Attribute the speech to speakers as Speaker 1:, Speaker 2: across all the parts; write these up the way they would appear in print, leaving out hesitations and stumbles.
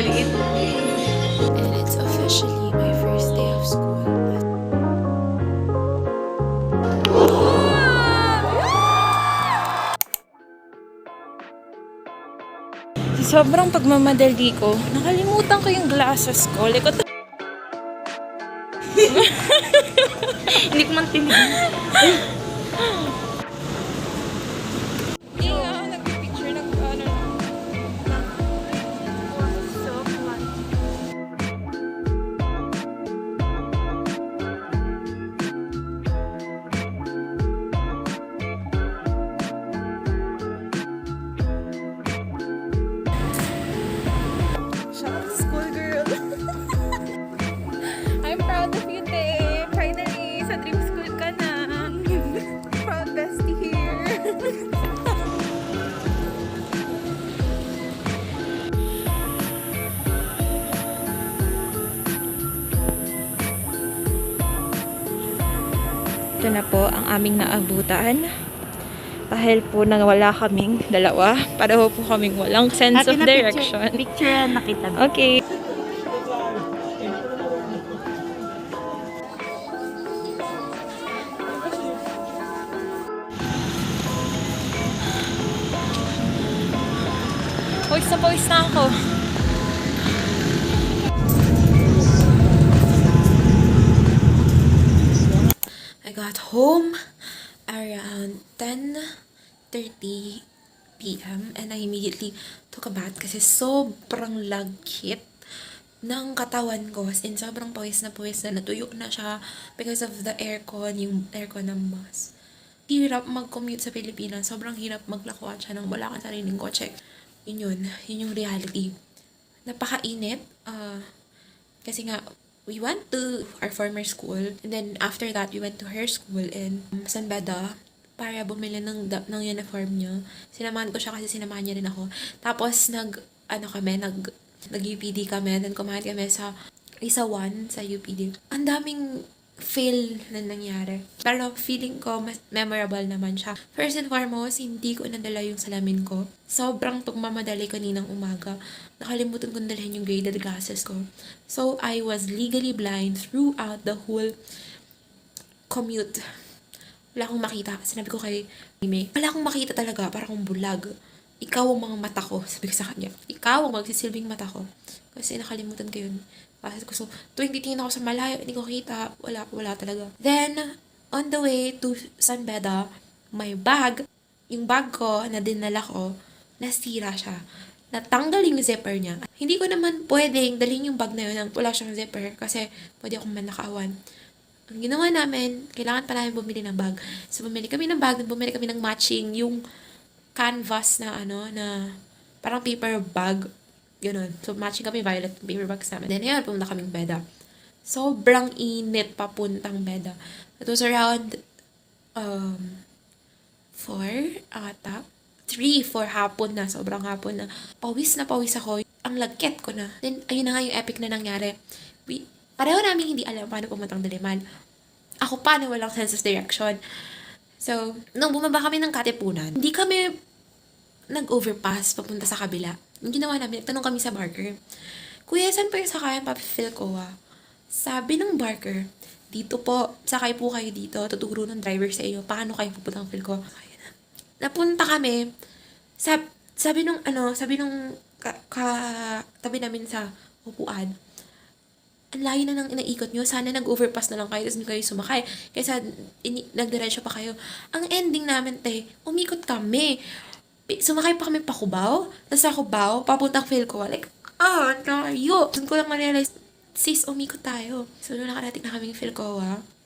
Speaker 1: maliit.
Speaker 2: And it's officially my first day of school. Sobrang pagmamadali ko, nakalimutan ko yung glasses ko.
Speaker 1: Hindi ko man tinignan.
Speaker 2: Hindi nga ako nag-picture ng ano. So fun. Shout out to school girl. I'm proud of you, te. Finally, sa dream school ka na. Proud bestie here. Ito na po ang aming naabutan. Dahil po nang wala kaming dalawa, pareho po kaming walang sense of direction.
Speaker 1: Picture na kita.
Speaker 2: Okay. Pawis na ako. I got home around 10:30 p.m. and I immediately took a bath kasi sobrang lagkit ng katawan ko. As in, sobrang pawis na natuyo na siya because of the aircon, yung aircon ng bus. Hirap mag-commute sa Pilipinas. Sobrang hirap maglakuan siya nang wala kang sariling kotse. Yun yung reality. Napakainit. Kasi nga, we went to our former school and then after that, we went to her school in San Beda para bumili ng uniform niya. Sinamahan ko siya kasi sinamahan niya rin ako. Tapos, nag-UPD kami, then kumain kami sa isa 1 sa UPD. Ang daming fail na nangyari. Pero feeling ko, mas memorable naman siya. First and foremost, hindi ko nadala yung salamin ko. Sobrang pagmamadali kaninang umaga. Nakalimutan kong dalhin yung graded glasses ko. So, I was legally blind throughout the whole commute. Wala akong makita. Sinabi ko kay May, wala akong makita talaga. Parang akong bulag. Ikaw ang mga mata ko. Sabi ko sa kanya. Ikaw ang magsisilbing mata ko. Kasi nakalimutan ko yun. Kasi ko, so, tuwing titingin ako sa malayo, hindi ko kita. Wala talaga. Then, on the way to San Beda, my bag, yung bag ko na dinala ko, nasira siya. Natanggal yung zipper niya. Hindi ko naman pwedeng dalhin yung bag na yun nang wala siyang zipper kasi pwede akong manakaawan. Ang ginawa namin, kailangan pa namin bumili ng bag. So, bumili kami ng bag, bumili kami ng matching, yung canvas na na parang paper bag. Ganun. So, matching kami violet paper bags namin. Then, ayun, pumunta kaming Beda. Sobrang init papuntang Beda. It was around 4 ata. 3-4 hapon na. Sobrang hapon na. Pawis ako. Ang lagket ko na. Then, ayun na nga yung epic na nangyari. Pareho namin hindi alam paano pumuntang Diliman. Ako pa na walang sense of direction. So, nung bumaba kami ng Katipunan, hindi kami nag-overpass papunta sa kabila. Yung ginawa namin, nagtanong kami sa barker, Kuya, saan po yung sakayan papifil ko Sabi ng barker, dito po, sakay po kayo dito, tuturo ng driver sa iyo, paano kayo pupuntang fill ko. Napunta kami, sabi nung tabi namin sa upuan, ang layo na ng inaikot nyo, sana nag-overpass na lang kayo, tapos hindi kayo sumakay. Kaysa nagdiretso pa kayo. Ang ending namin, umikot kami. Sumakay pa kami pa Cubao, tapos sa Cubao, papuntang fill ko. Like, tayo. Doon ko lang ma-realize, sis, umikot tayo. So, nung nakarating na kaming fill ko,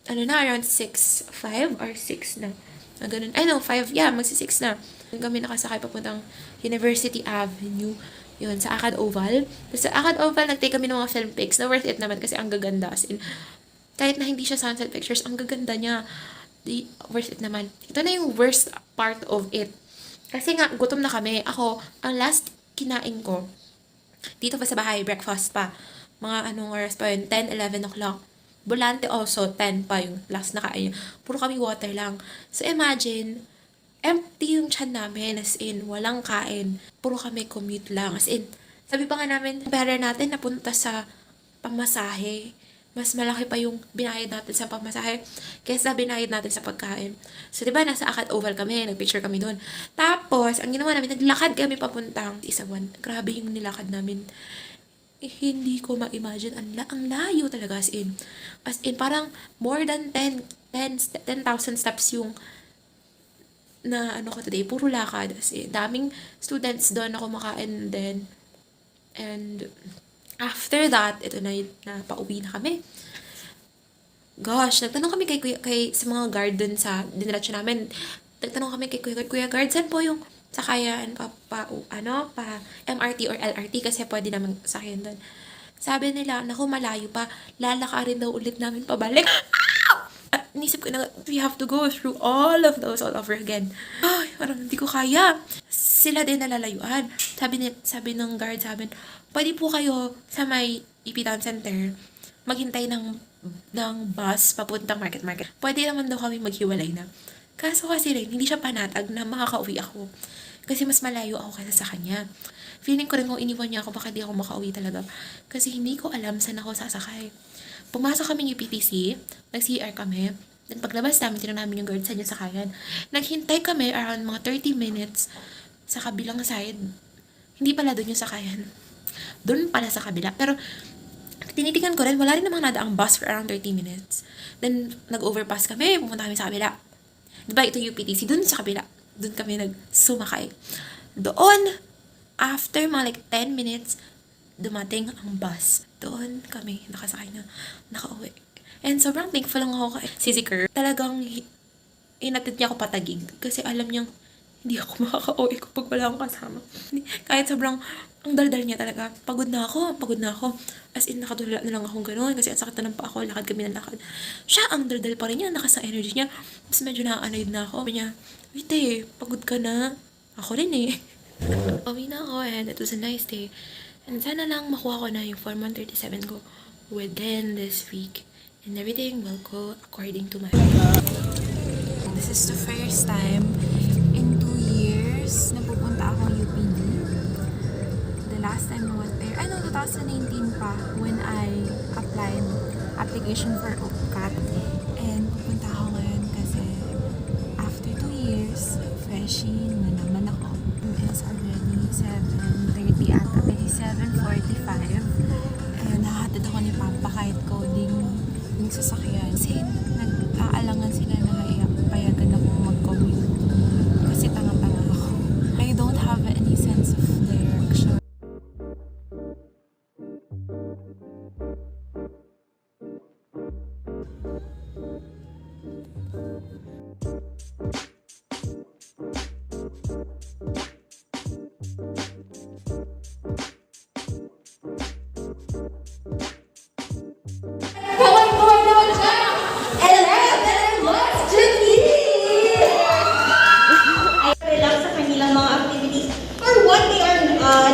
Speaker 2: around 6:05 or 6 na. Ganun. 5, magsi-6 na. Doon kami nakasakay papuntang University Avenue. Yun, sa Akad Oval. Tapos sa Akad Oval, nag-take kami ng mga film pics na worth it naman kasi ang gaganda. As in, kahit na hindi siya sunset pictures, ang gaganda niya. Worth it naman. Ito na yung worst part of it. Kasi nga, gutom na kami. Ako, ang last kinain ko, dito pa sa bahay, breakfast pa. Mga oras pa yun, 10, 11 o'clock. Bolante also, 10 pa yung last na kain. Puro kami water lang. So imagine, empty yung tiyan namin, as in, walang kain. Puro kami commute lang. As in, Sabi pa nga namin, pera natin napunta sa pamasahe. Mas malaki pa yung binayad natin sa pamasahe kaysa binayad natin sa pagkain. So, di ba, nasa Akat Oval kami, nagpicture kami doon. Tapos, ang ginawa namin, naglakad kami papuntang Isawan. Grabe yung nilakad namin. Hindi ko ma-imagine. Ang layo talaga, as in. As in, parang more than 10,000 steps yung na ano ko today. Puro lakad. As in, daming students doon na kumakain din. And after that, ito na pauwi na kami. Gosh, nagtanong kami sa mga guard dun sa diniretso namin. Nagtanong kami kay Kuya Guard, saan po yung sakayan pa MRT or LRT kasi pwede naman sakayan doon. Sabi nila, naku, malayo pa. Lalakarin daw ulit namin pabalik. At nisip ko na, we have to go through all of those all over again. Ay, parang hindi ko kaya. Sila din nalalayuan. Sabi ng guard sa amin, pwede po kayo sa may EP Town Center maghintay ng bus papuntang market. Pwede naman daw kami maghiwalay na. Kaso kasi rin, hindi siya panatag na makakauwi ako. Kasi mas malayo ako kaysa sa kanya. Feeling ko rin kung iniwan niya ako, baka di ako makauwi talaga. Kasi hindi ko alam saan ako sasakay. Pumasok kami yung UPTC, nag-CR kami. Then paglabas namin, tinanong namin yung guard saan yung sakayan. Naghintay kami around mga 30 minutes sa kabilang side. Hindi pala doon yung sakayan. Doon pala sa kabila. Pero tinitigan ko rin, wala rin namang nadaang bus for around 30 minutes. Then, nag-overpass kami, pumunta kami sa kabila. Diba, ito UPTC, dun sa kabila. Dun kami nagsumakay. Doon, after mga like 10 minutes, dumating ang bus. Doon kami nakasakay na nakauwi. And sobrang thankful lang ako kay Sisi Kerr. Talagang inatid niya ako patagig. Kasi alam niyang hindi ako makaka-uwi kapag wala akong kasama. Kahit sobrang ang daldal niya talaga. Pagod na ako. As in, nakatulala na lang akong gano'n. Kasi ang sakit na ng pa ako. Lakad kami ng lakad. Siya, ang daldal pa rin niya. Nakas ang energy niya. Mas medyo nakaka-annoyed na ako. Sabi niya, wait pagod ka na. Ako rin Uwi na ako and it was a nice day. And sana lang makuha ko na yung Form 137 ko within this week. And everything will go according to my plan. This is the first time in 2 years na pupunta akong UPD. The last time I was there, 2019 pa, when I applied application for UPCAT. And pupunta ako ngayon kasi after 2 years, freshie na naman ako. It's already 7:30 ata. Maybe 7:45. And nakahatid ako ni Papa kahit coding yung sasakyan. Kasi nag-aalangan sila na payagan ako mag-commute. Kasi tanga-tanga ako. I don't have any sense of direction.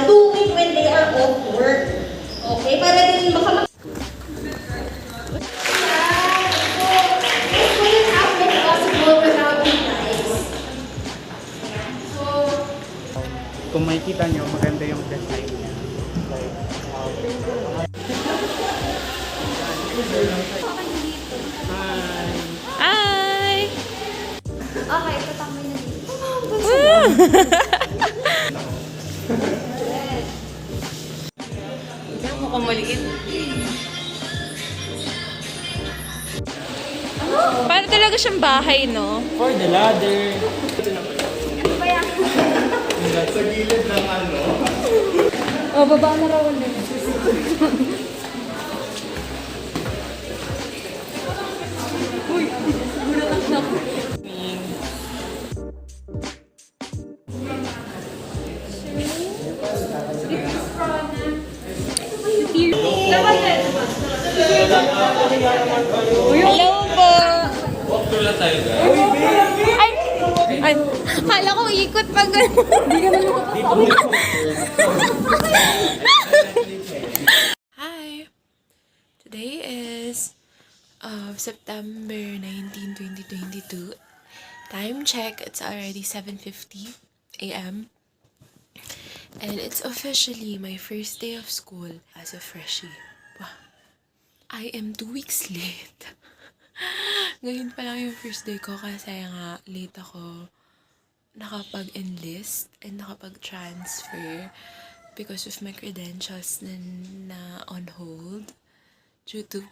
Speaker 1: Doing when they are off work. Okay? Para din baka it wouldn't have been possible without you guys. So,
Speaker 3: kung makikita nyo, maganda yung design niya.
Speaker 2: Hi!
Speaker 1: okay, tatambay na dito.
Speaker 2: Mukhang maliit. Para talaga siyang bahay, no?
Speaker 3: For the ladder.
Speaker 1: Ano ba yan?
Speaker 3: Sa gilid ng ano.
Speaker 1: Oh, baba na raw ulit. Uy, gulat na ako.
Speaker 2: Hello po!
Speaker 3: Walk through lang tayo, guys.
Speaker 2: Ay, kala ko ikot pa gano'n. Hindi ka na Hi! Today is September 19, 2022. Time check, it's already 7:50 a.m. And it's officially my first day of school as a freshie. Wow. I am 2 weeks late. Ngayon pa lang yung first day ko kasi nga late ako nakapag-enlist and nakapag-transfer because of my credentials na on hold due to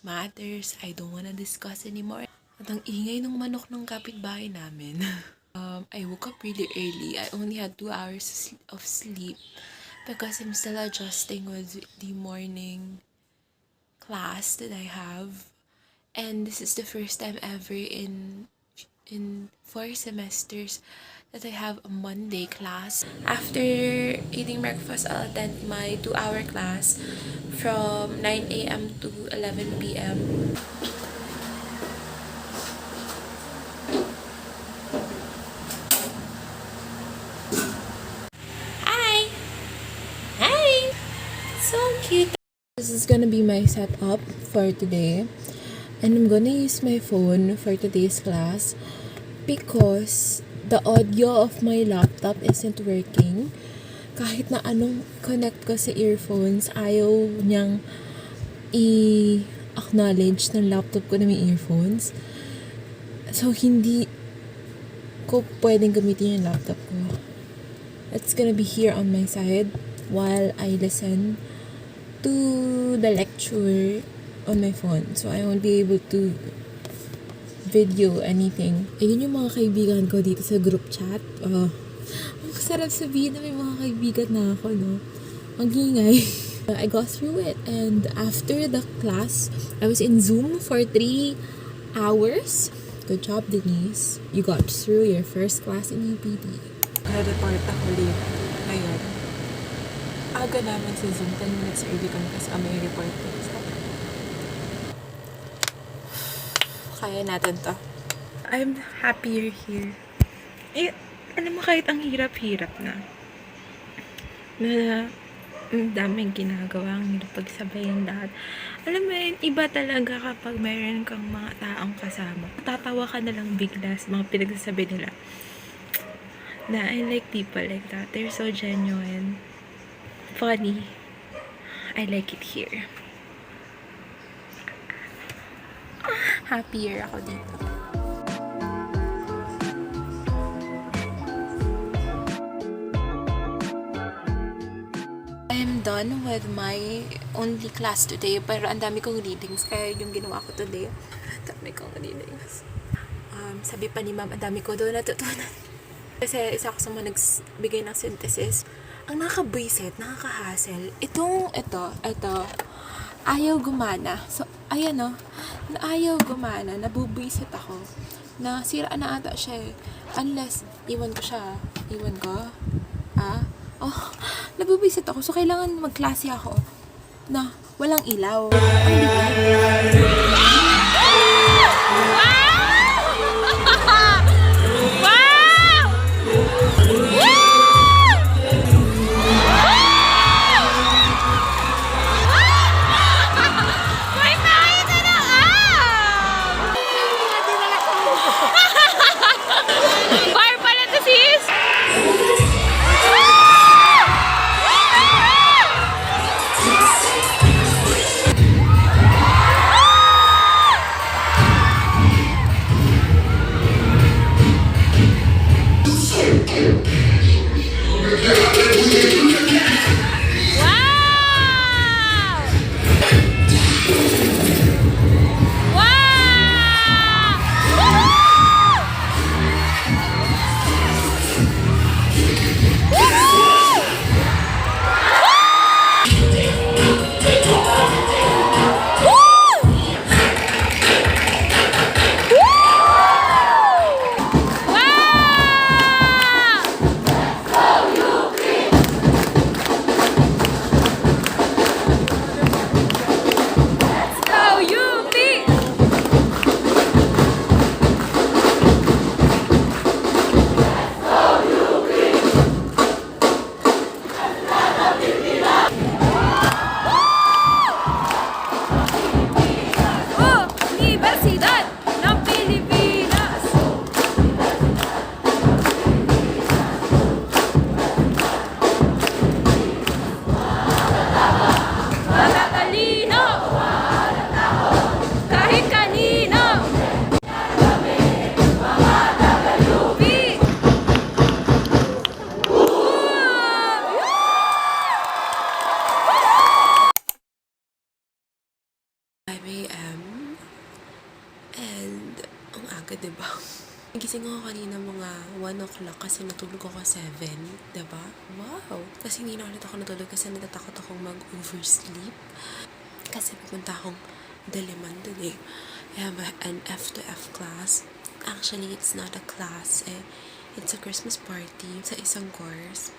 Speaker 2: matters I don't wanna discuss anymore. At ang ingay ng manok ng kapitbahay namin. I woke up really early. I only had 2 hours of sleep because I'm still adjusting with the morning class that I have. And this is the first time ever in 4 semesters that I have a Monday class. After eating breakfast, I'll attend my 2-hour class from 9 a.m. to 11 p.m. Hi! Hi! So cute! This is gonna be my setup for today. And I'm gonna use my phone for today's class because the audio of my laptop isn't working. Kahit na anong connect ko sa earphones, ayaw niyang i-acknowledge ng laptop ko na may earphones. So, hindi ko pwedeng gamitin yung laptop ko. It's gonna be here on my side while I listen to the lecture on my phone. So, I won't be able to video anything. Ayun yung mga kaibigan ko dito sa group chat. Ang sarap sabihin na may mga kaibigan na ako, no? Ang ingay. I got through it. And after the class, I was in Zoom for 3 hours. Good job, Denise. You got through your first class in UPD.
Speaker 4: Na-report ako late ngayon. Aga naman sa Zoom, 10 minutes early kami kasi may report ko. Kaya natin to.
Speaker 2: I'm happier here. Eh, alam mo, kahit ang hirap-hirap na ang daming ginagawa, ang hirap pagsabayin lahat. Alam mo yun, iba talaga kapag mayroon kang mga taong kasama. Tatawa ka na lang bigla sa mga pinagsasabi nila. Na I like people like that. They're so genuine. Funny. I like it here. Happier ako dito. I'm done with my only class today, pero ang dami kong readings, kaya yung ginawa ko today. Dami kong readings. Sabi pa ni ma'am, ang dami ko doon natutunan. Kasi isa ako sa mga nagbigay ng synthesis. Ang nakaka-buisit, nakaka-hassle. Ito, ayaw gumana. So, ayan o, ayaw gumana, nabubuisit ako. Nasira na ata siya eh. Unless, iwan ko. Nabubuisit ako. So, kailangan magklase ako na walang ilaw. Ang bigat. 1 o'clock kasi natulog ako 7, diba? Wow! Kasi hindi na ulit ako natulog kasi natatakot akong mag-oversleep. Kasi pupunta akong Diliman today. I have an F to F class. Actually, it's not a class eh. It's a Christmas party sa isang course.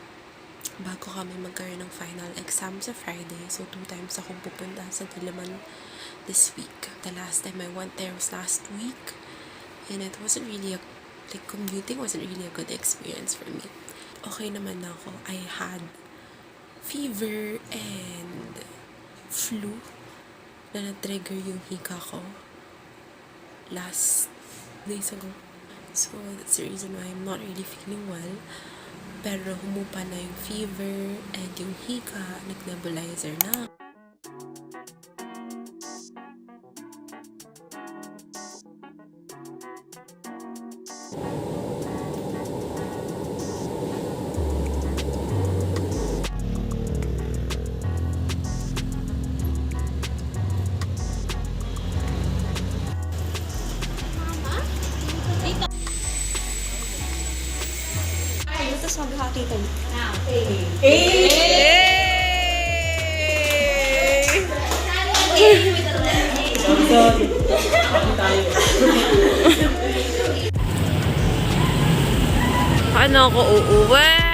Speaker 2: Bago kami magkaroon ng final exam sa Friday. So, 2 times akong pupunta sa Diliman this week. The last time I went there was last week. And it wasn't really commuting wasn't really a good experience for me. Okay naman ako. I had fever and flu na na-trigger yung hika ko last days ago. So, that's the reason why I'm not really feeling well. Pero humupa na yung fever and yung hika, nag-nebulizer na.
Speaker 1: Ito sa maghati tayo.
Speaker 2: Paano ako uuwi?